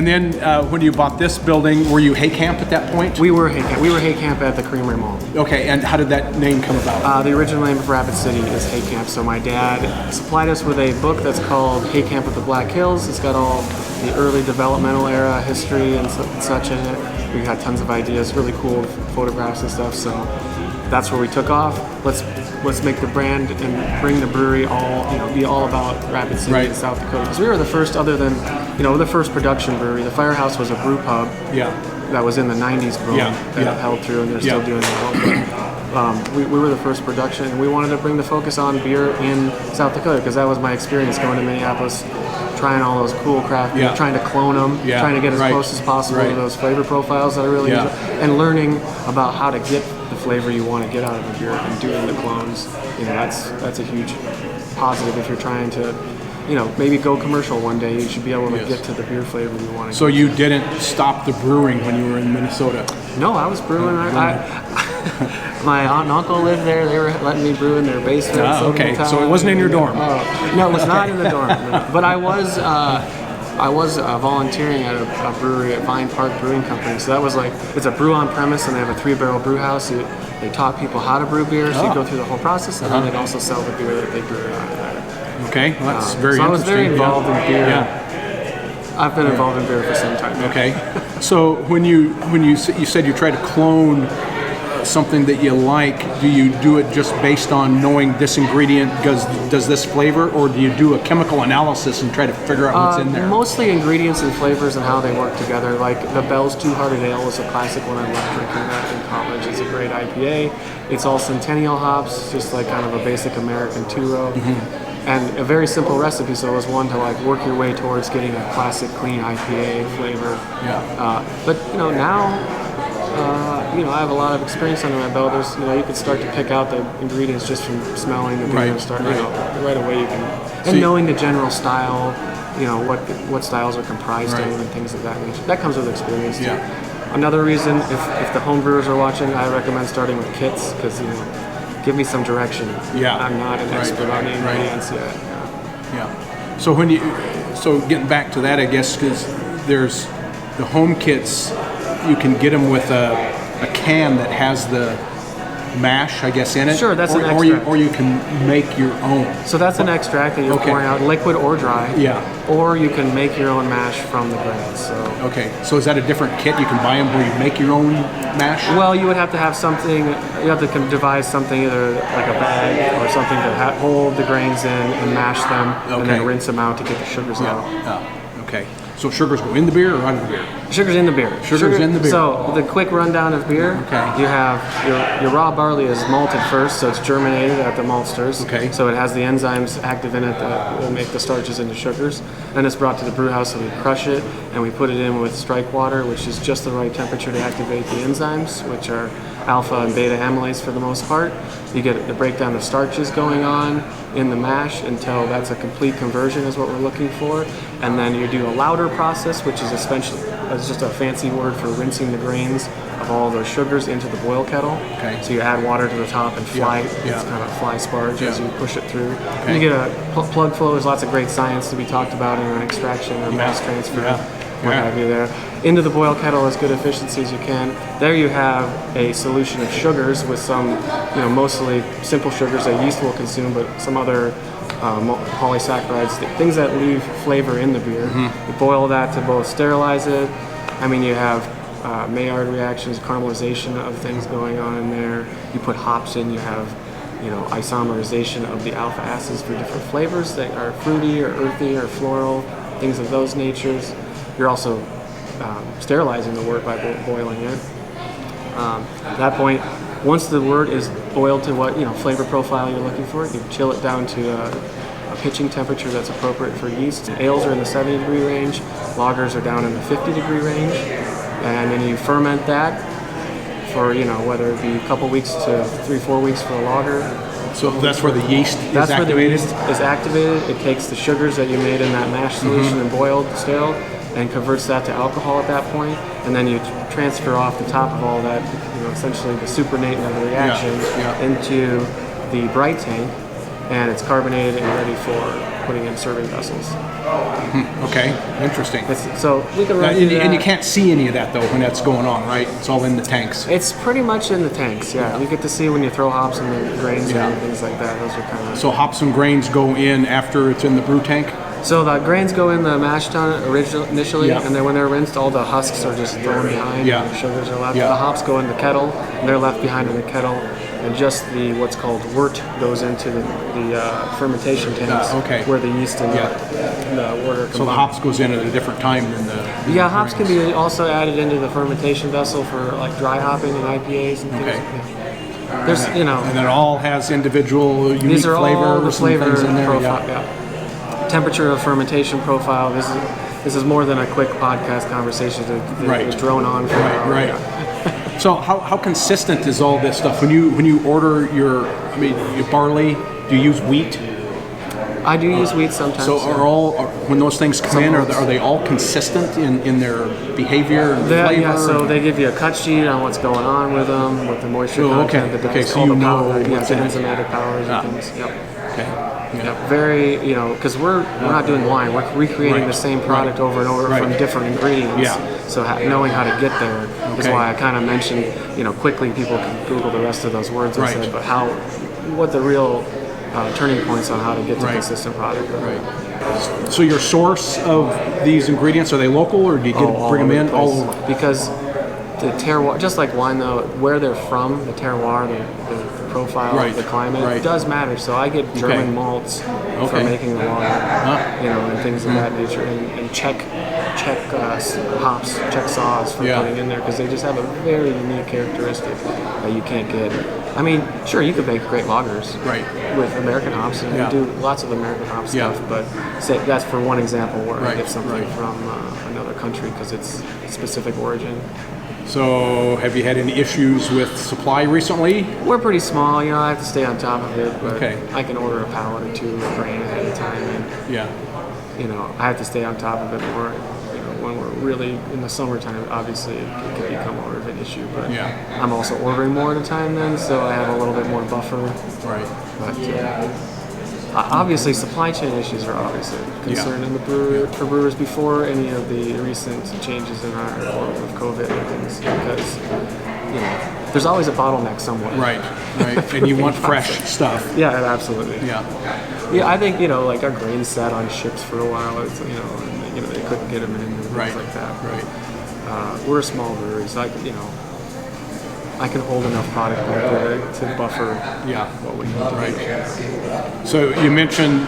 And then when you bought this building, were you Hay Camp at that point? We were Hay Camp. We were Hay Camp at the Creamery Mall. Okay, and how did that name come about? The original name of Rapid City is Hay Camp. So my dad supplied us with a book that's called Hay Camp at the Black Hills. It's got all the early developmental era history and such in it. We had tons of ideas, really cool photographs and stuff. So that's where we took off. Let's make the brand and bring the brewery be all about Rapid City in South Dakota. Because we were the first, other than, the first production brewery. The Firehouse was a brew pub. Yeah. That was in the 90s boom that held through, and they're still doing it. But we were the first production, and we wanted to bring the focus on beer in South Dakota, because that was my experience going to Minneapolis, trying all those cool craft beer, trying to clone them, trying to get as close as possible to those flavor profiles that I really enjoy, and learning about how to get the flavor you want to get out of a beer and doing the clones. That's a huge positive if you're trying to, maybe go commercial one day. You should be able to get to the beer flavor you want to. So you didn't stop the brewing when you were in Minnesota? No, I was brewing. My aunt and uncle lived there. They were letting me brew in their basement. Oh, okay. So it wasn't in your dorm? No, it was not in the dorm. No. But I was volunteering at a brewery at Vine Park Brewing Company. So that was it's a brew on premise, and they have a 3-barrel brew house. They taught people how to brew beer, so you go through the whole process, and then they'd also sell the beer that they brew out there. Okay, well, that's very interesting. So I was very involved in beer. I've been involved in beer for some time. Okay. So when you said you try to clone something that you like, do you do it just based on knowing this ingredient does this flavor, or do you do a chemical analysis and try to figure out what's in there? Mostly ingredients and flavors and how they work together. Like the Bell's Two-Hearted Ale is a classic one. I love drinking that in college. It's a great IPA. It's all Centennial hops, just like kind of a basic American two-row. And a very simple recipe, so it was one to work your way towards getting a classic clean IPA flavor. But now I have a lot of experience under my belt. There's, you can start to pick out the ingredients just from smelling the beer and start, right away you can, and knowing the general style, what styles are comprised of and things of that nature. That comes with experience too. Another reason, if the home brewers are watching, I recommend starting with kits, because give me some direction. I'm not an expert on the ingredients yet. So getting back to that, I guess, because there's the home kits. You can get them with a can that has the mash, I guess, in it. Sure, that's an extract. Or you can make your own. So that's an extract that you're pouring out, liquid or dry. Or you can make your own mash from the grains. So is that a different kit? You can buy them where you make your own mash? Well, you would have to have something. You have to devise something, either like a bag or something to hold the grains in and mash them, and then rinse them out to get the sugars out. Okay. So sugars go in the beer or out of the beer? Sugar's in the beer. Sugar's in the beer. So the quick rundown of beer. You have your raw barley is malted first, so it's germinated at the maltsters. So it has the enzymes active in it that will make the starches into sugars. Then it's brought to the brew house, and we crush it, and we put it in with strike water, which is just the right temperature to activate the enzymes, which are alpha and beta amylase for the most part. You get the breakdown of starches going on in the mash until that's a complete conversion is what we're looking for. And then you do a lauter process, which is essentially just a fancy word for rinsing the grains of all those sugars into the boil kettle. So you add water to the top and fly, it's kind of fly sparge as you push it through. And you get a plug flow. There's lots of great science to be talked about in an extraction or mass transfer. What have you there. Into the boil kettle as good efficiency as you can. There you have a solution of sugars with some, mostly simple sugars that yeast will consume, but some other polysaccharides, things that leave flavor in the beer. You boil that to both sterilize it. You have Maillard reactions, caramelization of things going on in there. You put hops in, you have isomerization of the alpha acids for different flavors that are fruity or earthy or floral, things of those natures. You're also sterilizing the wort by boiling it. At that point, once the wort is boiled to what flavor profile you're looking for, you chill it down to a pitching temperature that's appropriate for yeast. Ales are in the 70-degree range, lagers are down in the 50-degree range, and then you ferment that for whether it be a couple weeks to 3-4 weeks for a lager. So that's where the yeast is activated? That's where the yeast is activated. It takes the sugars that you made in that mash solution and boiled, sterile, and converts that to alcohol at that point, and then you transfer off the top of all that, essentially the supernatant of the reaction into the bright tank, and it's carbonated and ready for putting in serving vessels. Okay, interesting. So we can run and, through that. And you can't see any of that though when that's going on, right? It's all in the tanks. It's pretty much in the tanks, yeah. You get to see when you throw hops and the grains and things like that. Those are kind of. So hops and grains go in after it's in the brew tank? So the grains go in the mash tun initially, and then when they're rinsed, all the husks are just thrown behind, and the sugars are left. The hops go in the kettle, and they're left behind in the kettle, and just the what's called wort goes into the fermentation tanks, where the yeast and the wort are combined. So the hops goes in at a different time than the hops can be also added into the fermentation vessel for like dry hopping and IPAs and things. There's, and then it all has individual unique these are all the flavor in there. profile. Temperature of fermentation profile. This is more than a quick podcast conversation that drone on for an hour. Right. So how consistent is all this stuff when you order your barley? Do you use wheat? I do use wheat sometimes. So when those things come in, are they all consistent in their behavior and flavor? Yeah, so they give you a cut sheet on what's going on with them, with the moisture content, so you know what's the in it. enzymatic powers and things. Yep. Okay. Yeah, very, because we're not doing wine. We're recreating the same product over and over from different ingredients. Yeah. So knowing how to get there is why I kind of mentioned, quickly people can Google the rest of those words I said, but what the real turning points on how to get to consistent product. Right. So your source of these ingredients, are they local or do you bring them in all over? Because the terroir, just like wine though, where they're from, the terroir, the profile of the climate does matter. So I get German malts for making the wine, and things of that nature, and Czech hops, Czech saws for putting in there, because they just have a very unique characteristic that you can't get. I mean, sure, you could make great lagers with American hops, and we do lots of American hop stuff, but that's for one example where I get something from another country because it's specific origin. So, have you had any issues with supply recently? We're pretty small, I have to stay on top of it, but I can order a pallet or two of grain ahead of time, and I have to stay on top of it more. When we're really in the summertime, obviously it can become more of an issue, but I'm also ordering more at a time then, so I have a little bit more buffer. Right. But obviously, supply chain issues are obviously a concern in the for brewers before any of the recent changes in our world with COVID and things, because there's always a bottleneck somewhere. Right. And you want fresh stuff. Yeah, absolutely. Yeah, I think like our grains sat on ships for a while. It's and, they couldn't get them in and things like that. Right. We're a small brewery, so I can hold enough product to buffer what we need to do. So you mentioned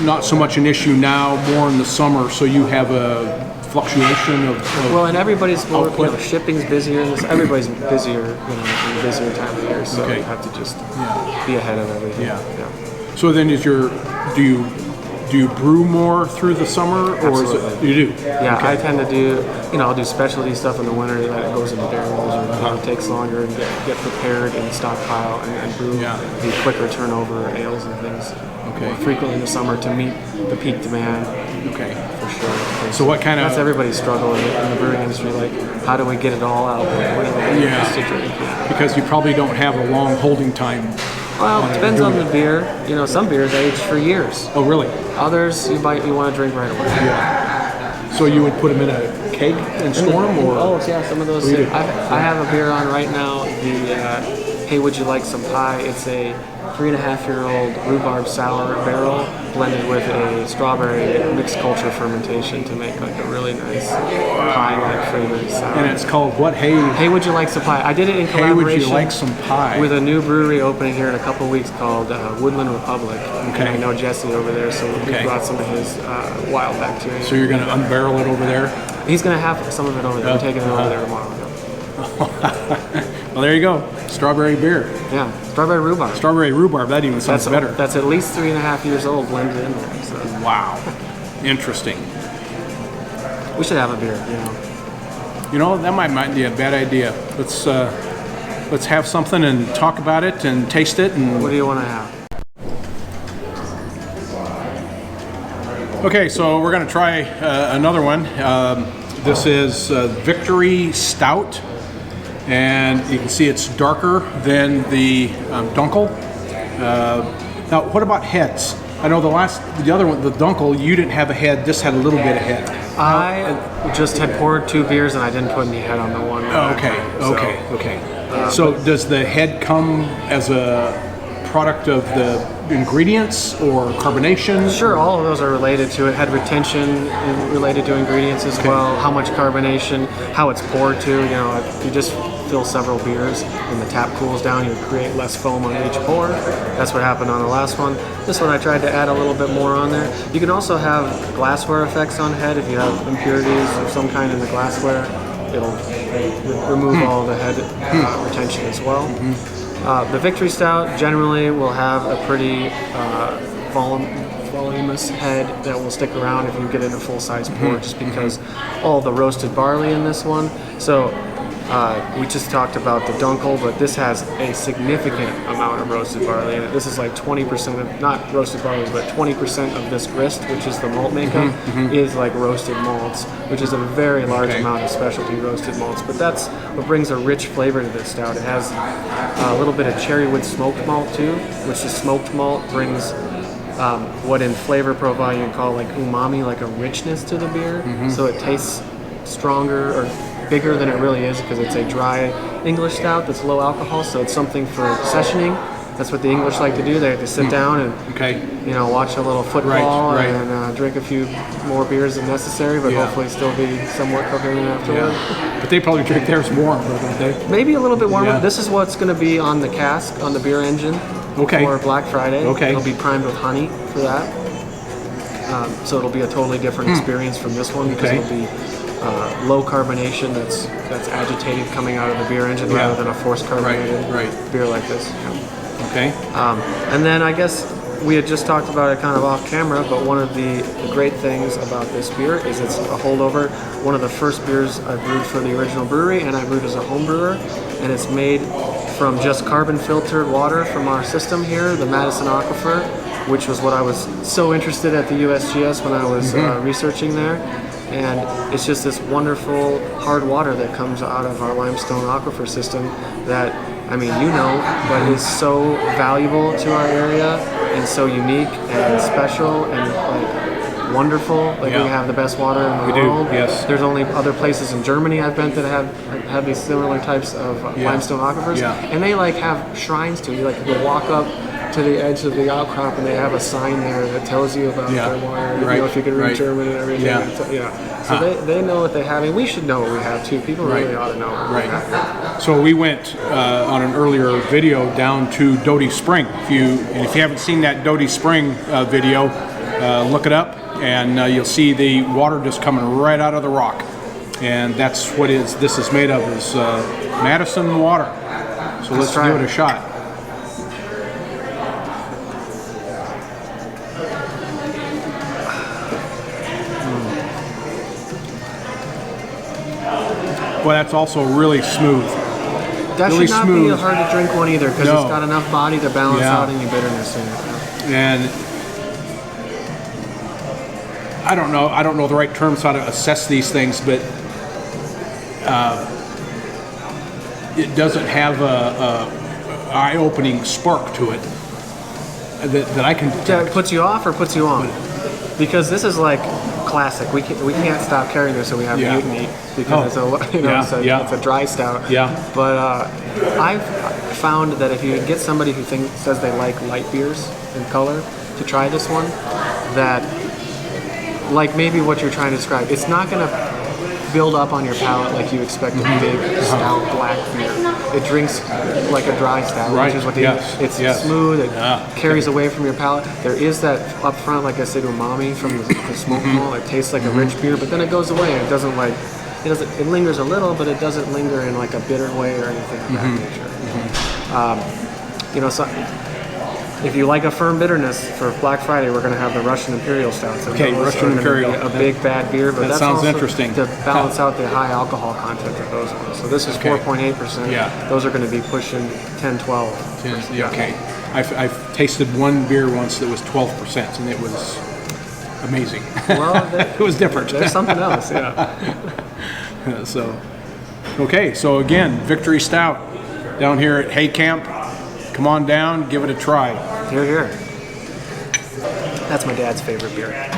not so much an issue now, more in the summer, so you have a fluctuation of well, and everybody's shipping's busier, and everybody's busier in a busier time of year, so you have to just be ahead of everything. So then do you brew more through the summer, or is it, you do? Yeah, I tend to do, I'll do specialty stuff in the winter that goes into barrels, or it takes longer and get prepared and stockpile and brew the quicker turnover ales and things more frequently in the summer to meet the peak demand. For sure. So what kind of... That's everybody's struggle in the brewing industry, like how do we get it all out to drink? Because you probably don't have a long holding time. Well, it depends on the beer. Some beers age for years. Oh, really? Others, you want to drink right away. Yeah. So you would put them in a keg and store them, or? Some of those. I have a beer on right now. The Hey, would you like some pie? It's a 3.5-year-old rhubarb sour barrel blended with a strawberry mixed culture fermentation to make like a really nice pie-like flavored sour. And it's called what? Hey, would you like some pie? I did it in collaboration. Hey, would you like some pie? With a new brewery opening here in a couple of weeks called Woodland Republic. And I know Jesse over there, so we brought some of his wild bacteria. So you're going to unbarrel it over there? He's going to have some of it over there. We're taking it over there tomorrow. Well, there you go. Strawberry beer. Yeah, strawberry rhubarb. Strawberry rhubarb. That even sounds better. That's at least 3.5 years old blended in there. So. Wow. Interesting. We should have a beer, that might be a bad idea. Let's have something and talk about it and taste it. And what do you want to have? Okay, so we're going to try another one. This is Victory Stout, and you can see it's darker than the Dunkel. Now, what about heads? I know the other one, the Dunkel, you didn't have a head. This had a little bit of head. I just had poured 2 beers and I didn't put any head on the one. Okay. So does the head come as a product of the ingredients or carbonation? Sure, all of those are related to it. Head retention is related to ingredients as well. How much carbonation, how it's poured to. You know, if you just fill several beers and the tap cools down, you create less foam on each pour. That's what happened on the last one. This one I tried to add a little bit more on there. You can also have glassware effects on head if you have impurities of some kind in the glassware. It'll remove all the head retention as well. The Victory Stout generally will have a pretty voluminous head that will stick around if you get in a full-size pour, just because all the roasted barley in this one. So we just talked about the Dunkel, but this has a significant amount of roasted barley in it. This is like 20% of, not roasted barley, but 20% of this grist, which is the malt makeup, is like roasted malts, which is a very large amount of specialty roasted malts. But that's what brings a rich flavor to this stout. It has a little bit of cherrywood smoked malt too, which the smoked malt brings what in flavor profile you call like umami, like a richness to the beer. So it tastes stronger or bigger than it really is because it's a dry English stout that's low alcohol, so it's something for sessioning. That's what the English like to do. They like to sit down and you know, watch a little football and drink a few more beers than necessary, but hopefully still be somewhat coherent afterward. But they probably drink theirs warm, don't they? Maybe a little bit warmer. This is what's going to be on the cask on the beer engine for Black Friday. It'll be primed with honey for that. So it'll be a totally different experience from this one because it'll be low carbonation that's agitated coming out of the beer engine rather than a forced carbonated beer like this. And then I guess we had just talked about it kind of off camera, but one of the great things about this beer is it's a holdover. One of the first beers I brewed for the original brewery, and I brewed as a home brewer, and it's made from just carbon filtered water from our system here, the Madison Aquifer, which was what I was so interested at the USGS when I was researching there. And it's just this wonderful hard water that comes out of our limestone aquifer system that, I mean, you know, but is so valuable to our area and so unique and special and like wonderful. Like we have the best water in the world. There's only other places in Germany I've been that have these similar types of limestone aquifers, and they like have shrines to it. You like you walk up to the edge of the outcrop and they have a sign there that tells you about their water, you know, if you can read German and everything. So they know what they have, and we should know what we have too. People really ought to know what we have. So we went on an earlier video down to Doty Spring. If you haven't seen that Doty Spring video, look it up and you'll see the water just coming right out of the rock. And that's what this is made of, is Madison water. So let's give it a shot. Well, that's also really smooth. That really should not smooth. be a hard to drink one either, because it's got enough body to balance out any bitterness in it. And I don't know the right terms how to assess these things, but it doesn't have a eye-opening spark to it that I can detect. That puts you off or puts you on? Because this is like classic. We can't stop carrying this, so we have mutiny because it's a dry stout. But I've found that if you get somebody who says they like light beers in color to try this one, that like maybe what you're trying to describe, it's not going to build up on your palate like you expect a big stout black beer. It drinks like a dry stout, which is what it's smooth. It carries away from your palate. There is that up front, like I said, umami from the smoked malt. It tastes like a rich beer, but then it goes away. It doesn't like it lingers a little, but it doesn't linger in like a bitter way or anything of that nature. You know, so if you like a firm bitterness for Black Friday, we're going to have the Russian Imperial Stouts. Russian Imperial, a big bad beer, but that that's sounds also interesting to balance out the high alcohol content of those ones. So this is 4.8%. Those are going to be pushing 10, 12. Okay. I've tasted one beer once that was 12%, and it was amazing. Well, it was different. There's something else, So again, Victory Stout down here at Hay Camp. Come on down, give it a try. Here. That's my dad's favorite beer.